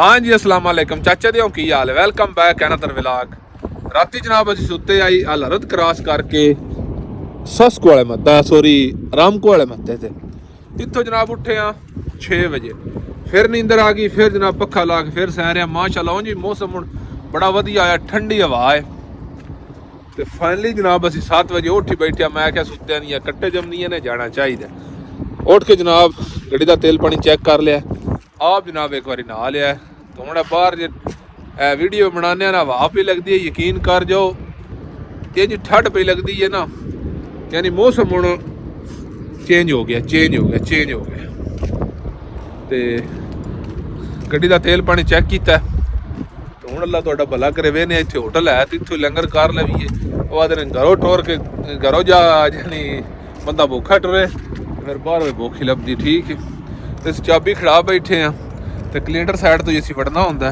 हाँ जी अस्सलाम वालेकुम चाचा दियों की हाल है। Welcome back another vlog. राती जनाब असीं सुत्ते आई हलरत क्रॉस करके सस्क वाले मत्ता सॉरी रामको वाले मत्ते थे। इत्थों जनाब उठे हाँ 6 बजे, फिर नींदर आ गई, फिर जनाब पक्खा ला के फिर सै रहे माशाल्लाह जी मौसम हुण बड़ा वधिया आया, ठंडी हवा है। तो फाइनली जनाब असीं 7 बजे उठ बैठे। मैं क्या सुत्तिया नहीं कट्टे जमनिया ने जाना चाहिए। उठ के जनाब गड्डी का तेल पानी चेक कर लिया, आप जनाब एक बार नहा लिया। तो हूँ बाहर जो वीडियो बनाने ना हवा भी लगती है, यकीन कर जाओ ये जी ठंड पी लगती है ना, यानी मौसम हूँ चेंज हो गया। तो गड्डी का तेल पानी चेक किया। तो हूँ अल्लाह तुहाडा भला करे, वेने इत्थे होटल है तो इत्थों लंगर कर लवीए। वो आदे घरों टोर के घरों जा यानी बंदा भूखा टुरे, फिर बाहर भूखी लभदी। ठीक है, तो चाबी खड़ा बैठे हैं तो कलीडर साइड तो असीं वड़ना होंदा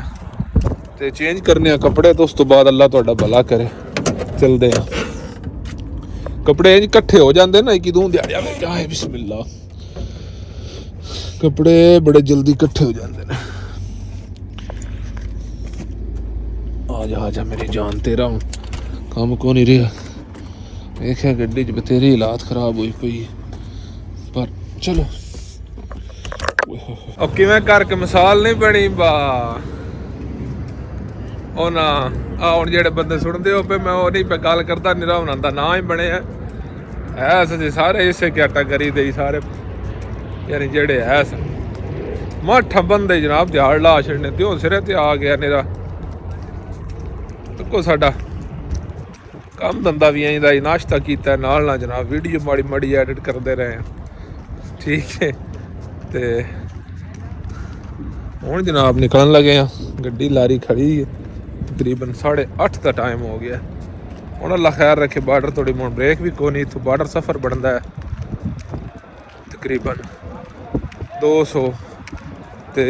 ते चेंज करने कपड़े। तो उस तो बाद अल्लाह तुहाडा भला करे चलते हैं। कपड़े इंज इकट्ठे हो जाते ना कि दूं दिहाड़िया में, क्या है बिस्मिल्लाह, कपड़े बड़े जल्दी इकट्ठे हो जाते हैं। आजा मेरी जान, तेरा हूँ काम को नहीं रहा। देखा गड्डी च बतेरी हालात खराब हुई पई, पर चलो अब किवें करके मिसाल नहीं बनी बा। ਉਹ ਨਾ ਆ ਹੁਣ ਜਿਹੜੇ ਬੰਦੇ ਸੁਣਦੇ ਹੋ ਪਏ, ਮੈਂ ਉਹ ਨਹੀਂ पे गल करता, निरा हुणां दा ना ही बने है सजे सारे इसे कैटागरी दे सारे, यानी जेड़े है माठा बंदे जनाब दिहाड़ ला छड़ने त्यों सिरे ते आ गया निरा। को साडा काम धंधा भी आई दा, नाश्ता किया नाल ना जनाब वीडियो माड़ी माड़ी एडिट करते रहे हैं। ठीक है, तो हूँ जनाब निकलन लगे हैं। गड्डी लारी खड़ी है, तकरीबन 8:30 का टाइम हो गया। हूँ अल्लाह खैर रखे, बार्डर थोड़ी मोड़ ब्रेक भी कोई नहीं, इतों बार्डर सफ़र बनता है तकरीबन 200 ते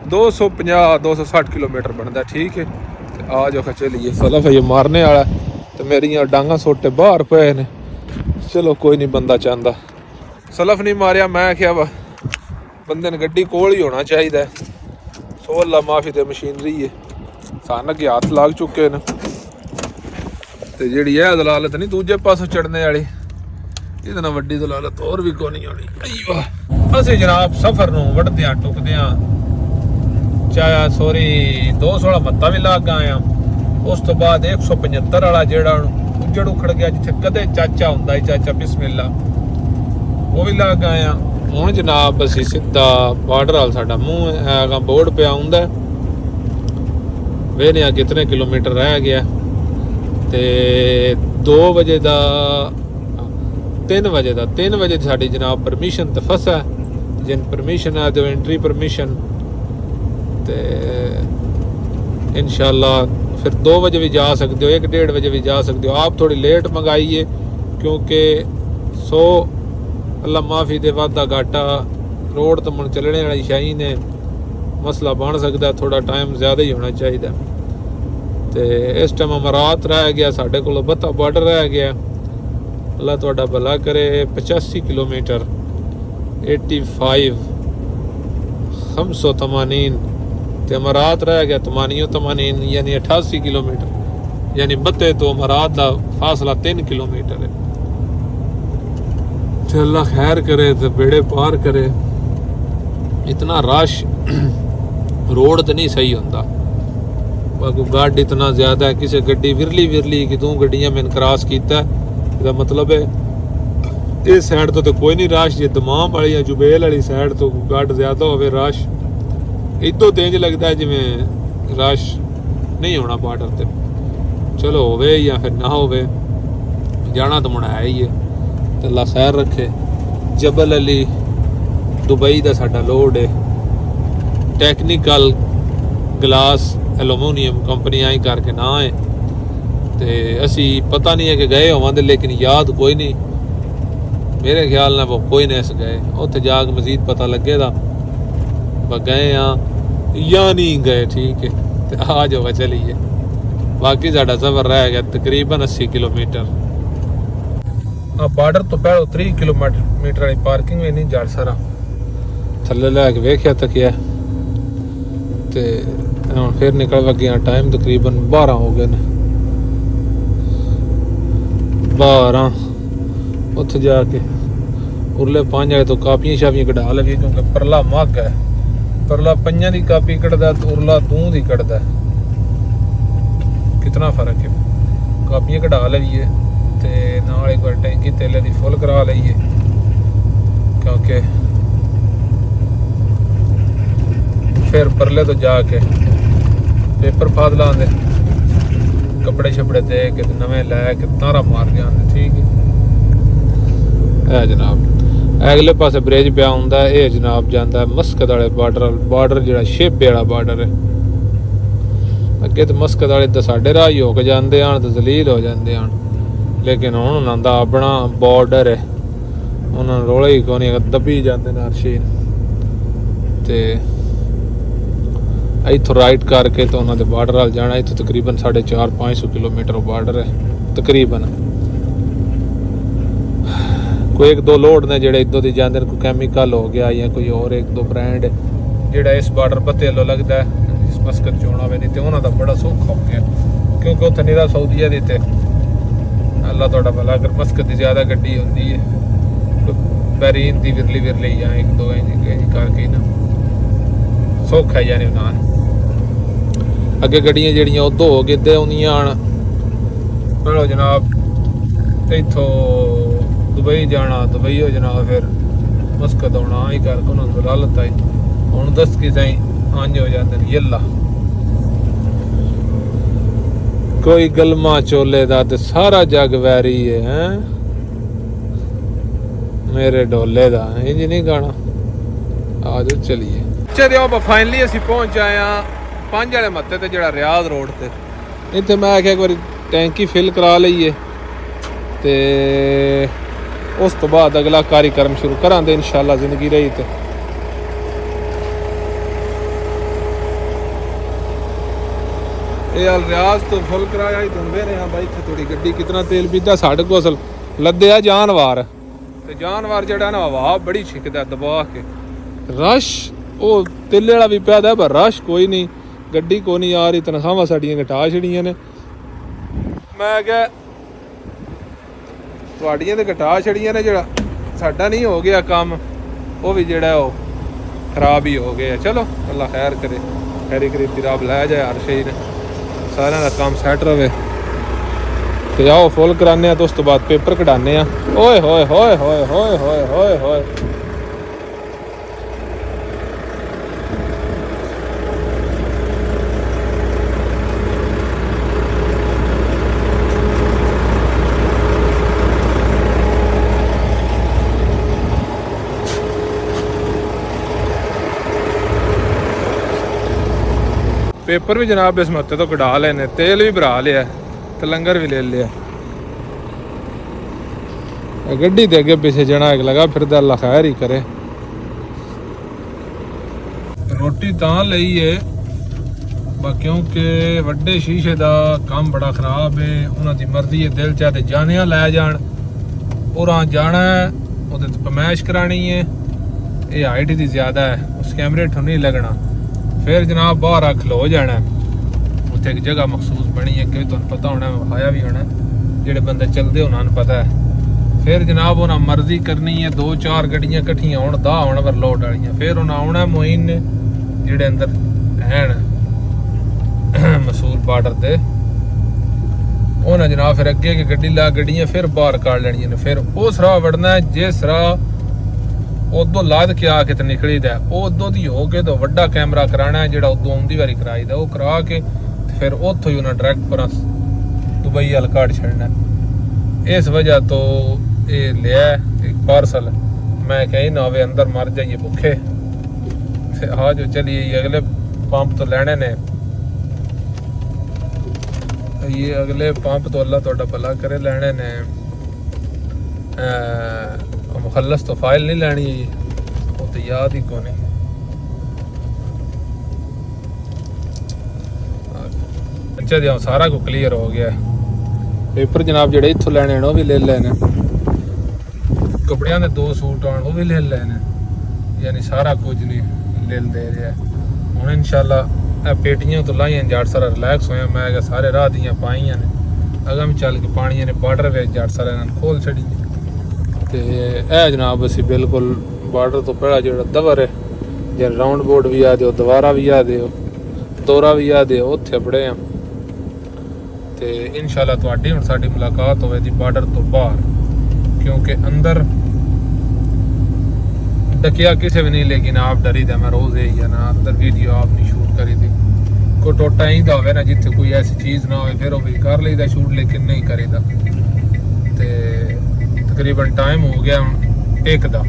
250-260 किलोमीटर बनता है। ठीक है, तो आ जाओ चलिए। सलफ ये मारने वाला तो मेरिया डांगा सोटे बाहर पे ने। चलो कोई नहीं, बंदा चाहता सलफ नहीं मारिया। मैं क्या वा बंदे ने गड्डी कोल ही होना चाहिए। सो अल्लाह माफी तो मशीनरी है, सन अगे हाथ लाग चुके हैं। तो जी है दलालत नहीं दूजे पासों चढ़ने वाली, ये ना वड्डी दलालत और भी कोई नहीं होनी। असीं जनाब सफर नूं वढ़दे टुकदे चाहे सॉरी 216 मत्ता भी लाग गए। उस तो बाद 175 वाला जेड़ा उजड़ उखड़ गया, जिथे कदे चाचा हुंदा है, चाचा बिस्मिल्ला, वो भी लाग गए। हूँ जनाब असीं सीधा बार्डर वाल साडा मूँह है, बोर्ड पे आउंदा वेने कितने किलोमीटर रह गया। तो 2 बजे का 3 बजे साड़ी जनाब परमिशन तो फसा जिन परमिशन है तो एंट्री परमिशन। तो इंशाल्लाह फिर 2 बजे भी जा सकते हो, 1-1:30 बजे भी जा सकते हो। आप थोड़ी लेट मंगाइए क्योंकि 100 अल्लाह माफ़ी दे वादा घाटा रोड तो मुड़ चलने वाली शाही ने मसला बन सकता, थोड़ा टाइम ज़्यादा ही होना चाहिए। तो इस टाइम अमरात रह गया, साढ़े को बत्ता बार्डर रह गया। अल्लाह तुहाडा भला करे। 85 किलोमीटर 85 580 तो अमरात रह गया 88 यानी 88 किलोमीटर, यानी बत्ते तो अमरात का फासला 3 किलोमीटर है। अल्लाह खैर करे तो बेड़े पार करे। इतना रश रोड तो नहीं सही होता, गाड़ी इतना ज़्यादा है। किसी गड्डी विरली कि तू गड्डियां मैंने क्रॉस किया, इसका मतलब है इस साइड तो कोई नहीं रश, जे दमाम वाली या जुबेल वाली साइड तो घट ज़्यादा हो रश। इतों तेज लगता है जिमें रश नहीं होना बार्डर ते। चलो होवे या फिर ना होवे, जाना तो मुड़ा है ही है। तो अल्लाह खैर रखे। जबल अली दुबई का साडा लोड है, टेक्निकल ग्लास एलूमीनियम कंपनी आई करके ना है। तो असी पता नहीं है कि गए होवांदे, लेकिन याद कोई नहीं, मेरे ख्याल ना वो कोई नहीं अस गए। उत्थे जाके मजीद पता लगेगा गए हाँ या नहीं गए। ठीक है, तो आ जाओ चलिए। बाकी साडा सफ़र रह गया तकरीबन 80 किलोमीटर। बार्डर तो पहले 3 किलोमीटर वाली पार्किंग भी नहीं जा सारा थले लैके वेख्या तकिया ਤੇ ਹੁਣ ਫਿਰ ਨਿਕਲ ਲੱਗੇ ਆ। ਟਾਈਮ ਤਕਰੀਬਨ 12 ਹੋ ਗਏ ਨੇ। 12 ਉੱਥੇ ਜਾ ਕੇ ਉਰਲੇ 5 ਵਾਲੇ ਤੋਂ ਕਾਪੀਆਂ ਸ਼ਾਪੀਆਂ ਕਢਾ ਲਈਏ, ਕਿਉਂਕਿ ਪਰਲਾ ਮੱਗ ਹੈ। ਪਰਲਾ 5 ਦੀ ਕਾਪੀ ਕੱਢਦਾ ਤੇ ਉਰਲਾ 2 ਦੀ ਕੱਢਦਾ, ਕਿਤਨਾ ਫਰਕ ਹੈ। ਕਾਪੀਆਂ ਕਢਾ ਲਈਏ ਤੇ ਨਾਲ ਇੱਕ ਵਾਰ ਟੈਂਕੀ ਤੇਲੇ ਦੀ ਫੁੱਲ ਕਰਾ ਲਈਏ, ਕਿਉਂਕਿ ਫਿਰ ਪਰਲੇ ਤੋਂ ਜਾ ਕੇ ਪੇਪਰ फाद लाते, कपड़े शपड़े दे के नवे लै के तारा मार के आते। ठीक है जनाब। अगले पासे ब्रिज पिया हुंदा है, ये जनाब जांदा मस्कत वाले बार्डर जिहड़ा शेबे वाला बार्डर है। अगे तो मस्कत वाले तो साडे राह ही होके जांदे हन ते जलील हो जांदे हन, लेकिन हुण उन्हां दा अपना बार्डर है, उन्हां रोले ही कोई नहीं, दबी जांदे ने हर चीज़ ते इत्थों राइट करके तो उन्होंने बार्डर वाल जाना। इत्थों तकरीबन 450-500 किलोमीटर बार्डर है तकरीबन। कोई 1-2 लोड ने जेडे इधों दी जांदे, कोई कैमिकल हो गया या कोई और 1-2 ब्रांड जेड़ा इस बार्डर पत्ते लो लगता है जिस मस्कत चोना वे नहीं तो उन्होंने दा बड़ा सौखा हो गया, क्योंकि उत्थे निरा सऊदीया दी ते अल्लाह तुहाडा भला। अगर मस्कत दी ज़्यादा गड्डी होंदी है बैरीन दी विरली या 1-2 इंच करके ना सौखा यानी ना। अगे गड्डियां जड़ियां उदों हो के इधर आउंदियां चलो जनाब, इत्थों दुबई जाना, दुबई हो जनाब, फिर मस्कत आना ही करके उन्होंने बुला लता। हुण दस कि ताईं अंज हो जाते हैं यल्ला। कोई गलमा चोले दा ते सारा जग वैरी है, हैं मेरे डोले दा इंज नहीं गाना। आ जाओ चलिए। चलो फाइनली असीं पहुंच आए हैं 5 वाले मत्थे ते जिहड़ा रियाद रोड ते। इत्थे मैं आख्या एक बारी टैंकी फिल करा लईए ते उस तो बाद अगला कार्यक्रम शुरू करांगे इंशाअल्लाह जिंदगी रही ते। रियाज तो फुल कराया ही दिंदे ने। हाँ भाई इत्थे थोड़ी गड्डी कितना तेल पीता, साढ़े को असल लद्दे आ जानवर ते जानवर जिहड़ा ना हवा बड़ी छिकदा दबा के। रश वो तेले वाला भी पैदा पर रश कोई नहीं, गड्डी को नहीं आ रही। तनखावां साडियां घटा छड़ियां ने। मैं क्या तुहाडियां ते घटा छड़ियां ने, जिहड़ा साडा नहीं हो गया काम वो भी जिहड़ा वो खराब ही हो गया। चलो अल्लाह खैर करे, खैरी करीबी रब लै जाए हर शे ने, सारियां दा काम सैट रवे। ते जाओ फुल कराने तो उस तो बाद पेपर कढाने। ओए होए होए होए होए होए होए होए पेपर भी जनाब इस मत्ते तो कढ़ा लेने, तेल भी भरा लिया तो लंगर भी ले लिया। गड्डी दे अगे पीछे जना एक लगा फिर अल्लाह खैर ही करे। रोटी तां लई है क्योंकि वड्डे शीशे का काम बड़ा खराब है। उन्होंने मर्जी है, दिल चाहते जाने लै जान और जाना है वो पमैश करानी है। ये हाइट दी ज़्यादा है, उस कैमरे ठो नहीं लगना। फिर जनाब बाहर आ खलो जाना, उत्थे एक जगह मखसूस बनी है कि तुहानूं पता होना, विखाया भी होना, जेडे बंदे चलते उन्होंने पता है। फिर जनाब उन्हें मर्जी करनी है, 2-4 गड्डियां कट्ठियां आउण दा आउण ओवरलोड वालियां। फिर उन्हें आउणा मोइन ने जेडे अंदर हैं मसूल बार्डर दे, उन्हें जनाब फिर अगे की गड्डी ला गड्डियां फिर बाहर काट लैनियां ने। फिर उस राह वड़ना है जिस राह उदों लाद के आके तो निकली दा, उदों दी हो के तो वड्डा कैमरा कराना है जिहड़ा उदों आउंदी वारी कराई दा, वो करा के फिर उत्थों ही उन्हें डायरैक्ट पर दुबई वाल काट छड़ना। इस वजह तो ये लिया एक पार्सल, मैं कहीं ना होवे अंदर मर जाइए भुखे। हाँ जो चलिए ये अगले पंप तो लेने ने, ये अगले पंप तो अल्लाह तुहाडा भला करे लेने ने। मुखल्लस तो फाइल नहीं लैनी, वो तो याद ही को नहीं। अच्छा जी सारा कुछ क्लीयर हो गया। पेपर जनाब जेडे इत्थों लैने वो भी ले लेने, कपड़ियां दे 2 सूट आने वो भी ले लेने, यानी सारा कुछ नहीं ले दे रहा। हुण इंशाअल्लाह पेटियां तो लाइया जट सारा रिलैक्स होया। मैं क्या सारे राह दियां पाइयां ने अगम चल के पानिया ने बॉर्डर वे जट सारे खोल छड़ी। तो यह जनाब असी बिल्कुल बॉर्डर तो पहला जो दवर है जे राउंड बोर्ड भी आ दो दोबारा भी आ दो दौरा भी आ दो उत्थे पड़े हैं। तो इंशाल्लाह तुहाडी हुण साडी मुलाकात होवेगी बॉर्डर तो बाहर, क्योंकि अंदर डकिया किसी भी नहीं, लेकिन आप डरी थे मैं रोज़ यही है ना अंदर वीडियो आप नहीं शूट करी थी। कोई टोटा ही होवे ना जिथे कोई ऐसी चीज़ ना हो फिर भी कर लीदा शूट, लेकिन नहीं करीदा। तो तकरीबन टाइम हो गया हूँ एक दा,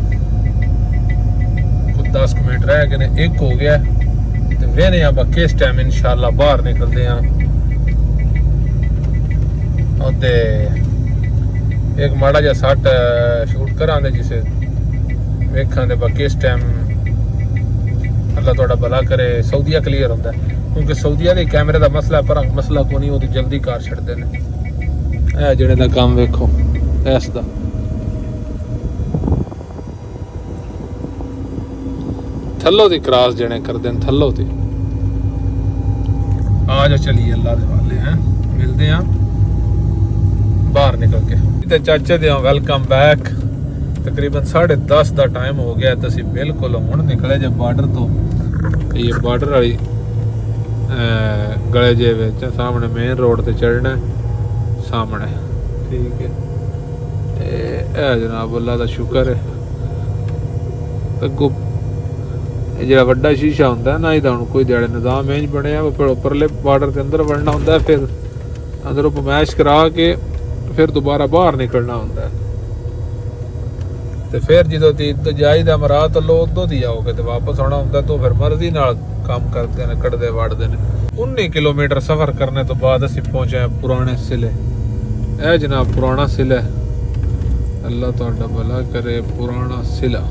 कुछ 10 मिनट रह गए ने, एक हो गया। तो वेने आप किस टाइम इंशाल्लाह बाहर निकलते हैं। एक माड़ा जा सट शूट करा जिसे वेखा दे बाकी इस टाइम अल्लाह थोड़ा भला करे सऊदीया क्लीयर होता है, क्योंकि सऊदीया के कैमरे का मसला पर मसला को नहीं, वो जल्दी कार छड़ते हैं। जेड़े दा काम वेखो इस दा थल्लो दी क्रॉस जेने करते हैं थल्लो दी। आ जाओ चलिए अल्लाह दे वाले हैं, मिलते हैं बाहर निकल के। चाचे दे वेलकम बैक। तकरीबन 10:30 का टाइम हो गया तो असी बिल्कुल हुण निकले जब बॉर्डर तो। ये बॉर्डर वाली गले जे विच सामने मेन रोड ते चढ़ना सामने, ठीक है। ए जनाब अल्लाह दा शुक्र है। अगों जो वड्डा शीशा होंदा ना इहदा हुण कोई दिहाड़े निज़ाम इंज बनिया उपरले बॉर्डर के अंदर वड़ना होंदा, फिर अंदरों पमैश करा के फिर दोबारा बाहर निकलना होंदा है। तो फिर जो तो जाईदा मरात लो उदों दी आओगे तो वापस आना होंदा, तो फिर मर्जी नाल काम करते हैं कटदे वाड़दे ने। 19 किलोमीटर सफ़र करने तो बाद असी पहुंचे हैं पुराने सिले। ए जनाब पुराना सिला, अल्लाह तुहाडा भला करे। पुराना सिला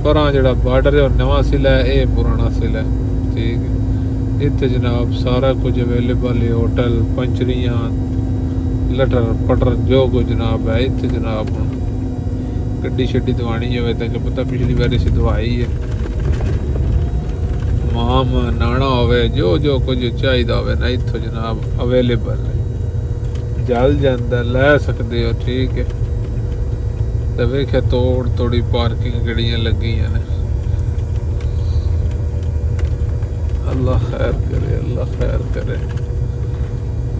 पर जो बॉर्डर है नवा सिला है, ये पुराना सिला है, ठीक है। इतने जनाब सारा कुछ अवेलेबल है, होटल पंचरियाँ लटर पटर जो कुछ जनाब है इतने। जनाब हूँ गड्डी शड्डी दवानी हो तो पता पिछली बार इसे दवाई है, माम नाना होवे जो जो कुछ चाहिए होवे ना इत्थों जनाब अवेलेबल है, जल जाता लै सकते हो, ठीक है। तो वेख्या तोड़ तोड़ी पार्किंग गड्डियां लगी ने। अल्लाह खैर करे, अल्लाह खैर करे।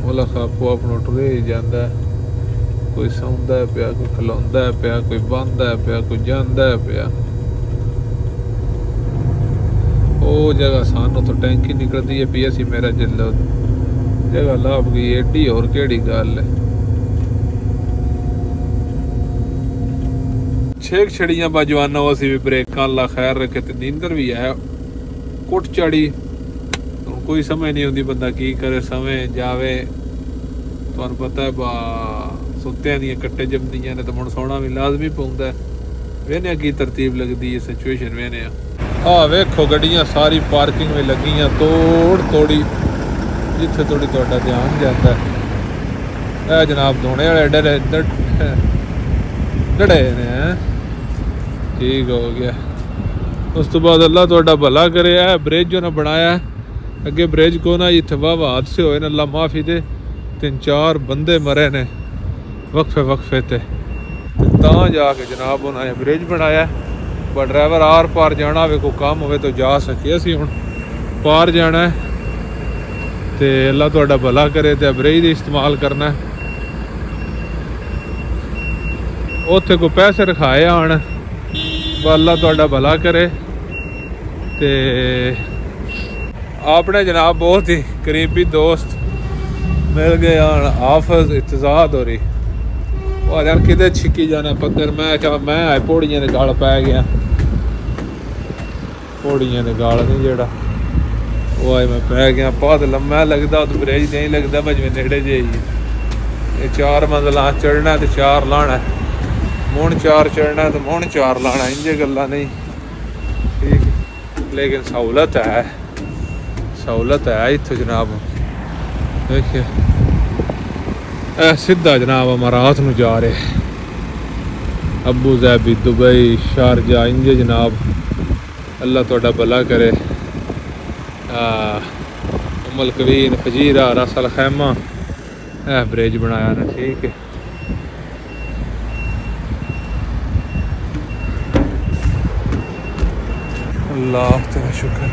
मुल्क आपो अपनो टुरे ही जांदा है, कोई सौंदा है पिया, कोई खलोंदा है पिया, कोई बंदा है पिया, कोई जांदा है पिया। ओ जगह सानू तो टैंकी निकलती है पी, असी मेरा जिलो जगह लाभ गई एडी और केड़ी गल है। छेक छड़ियां बाजवाना असी भी ब्रेक अल्लाह खैर रखे। तो नींदर भी है कुट चढ़ी, कोई समझ नहीं आती बंदा की करे, समय जावे। तुहानू पता है बा सुत्तियां दियां कट्टे जमदियां ने, तो हुण सोना भी लाजमी पौंदा। वेने की तरतीब लगती है सिचुएशन वेने आ वेखो गड्डियां सारी पार्किंग में लगियां तोड़ तोड़ी जिथे थोड़ी तुहाडा ध्यान जाता है। जनाब धोने वाले डरे डड़े ने, ठीक हो गया। उस तो बाद अल्लाह तुहाडा भला करे। ब्रिज जो ना बनाया अगे ब्रिज को ना जिथे वाह हादसे होए ने, अल्लाह माफ़ी दे, 3-4 बंदे मरे ने वक्फे वक्फे ते जाके जनाब उन्होंने ब्रिज बनाया। पर ड्राइवर आर पार जाना हो कोई काम हो तो जा सके। असी हुण पार जाना है तो अल्लाह तुहाडा भला करे। तो ब्रिज का इस्तेमाल करना है। उत्थे कोई पैसे रखाए आन, अल्लाह तुहाडा भला करे। ते आपने जनाब बहुत ही करीबी दोस्त मिल गए आन, हाफिज इत्तेजाद हो रही। वो यार किते छिकी जाना पत्थर, मैं आए पौड़ियां दे गल पै गया। पौड़ियां दे गल नहीं जेड़ा वो आए मैं पै गया। बहुत लम्मा लगता उस ब्रिज नहीं लगता भजवे नेड़े जे ही। 4 मंजिला चढ़ना तो 4 लाना, मुण 4 चढ़ना तो मुण 4 लाना, इंजे गल्लां नहीं, ठीक। लेकिन सहूलत है, सहूलत है इत्थों जनाब। देखिए सीधा जनाब अमारात नूं जा रहे, अबू ज़ैबी दुबई शारजा इंजे जनाब। अल्लाह तुहाडा भला करे। उमल कवीन फजीरा रसल खैमा ब्रिज बनाया ना ठीक है। अल्लाह तेरा शुक्र।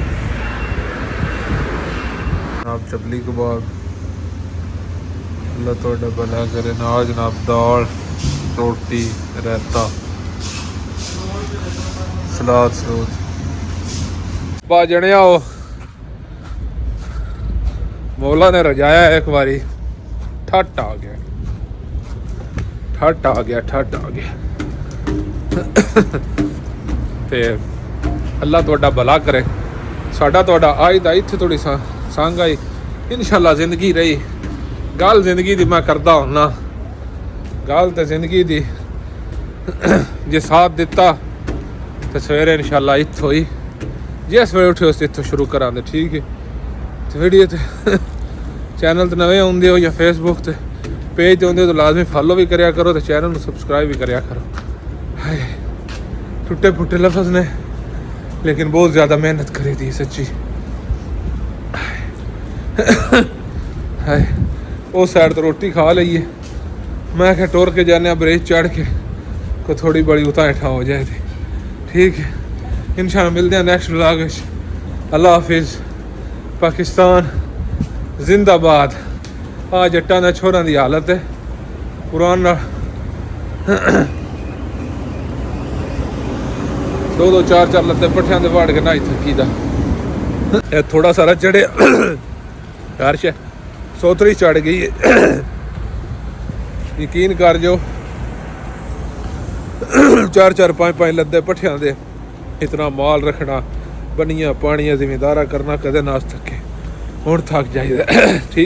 जनाब चबली कबाब अल्लाह थोड़ा भला करे। नाल जनाब दाल रोटी रायता सलाद सलूद पा जने आओ। मौला ने रजाया एक बारी ठट आ गया ठट आ गया ठट आ गया ते अल्लाह तुहाडा भला करे। साडा तुहाडा आज दा इत्थे थोड़ी संग आई इंशाअल्लाह जिंदगी रही। गल जिंदगी दी मैं करदा हुन्ना गल ते जिंदगी दी जे साथ दिता तो सवेरे इंशाअल्लाह इत्थों ही जिस वे उठे उस इत्थों शुरू करा दे ठीक है। तो वीडियो ते चैनल ते नवे आउंदे हो या फेसबुक ते पेज ते आउंदे हो तो लाजमी फॉलो भी करया करो तो चैनल को सबसक्राइब भी करया करो। हाय टुटे फुटे लफ्ज़ ने लेकिन बहुत ज़्यादा मेहनत करी थी सच्ची। हाय उस साइड तो रोटी खा लीए मैं क्या टुर के जाने ब्रिज चढ़ के को थोड़ी बड़ी उता हेठा हो जाए थी ठीक है। इंशाअल्लाह मिलते हैं नेक्स्ट व्लॉग में। अल्लाह हाफिज़। पाकिस्तान जिंदाबाद। आ जट्टां दा छोरां दी हालत है कुरान दो दो चार चार लत्ते पट्ठियां दे वाड़ के नहाई थकी दा थोड़ा सारा चढ़े हर्ष सोतरी चढ़ गई है। यकीन कर जो चार चार पाँच पाँच लद्दे पट्ठियां दे इतना माल रखना बनिया पानिया जिमीदारा करना कदे ना थके हुण थक जाइदा ठीक।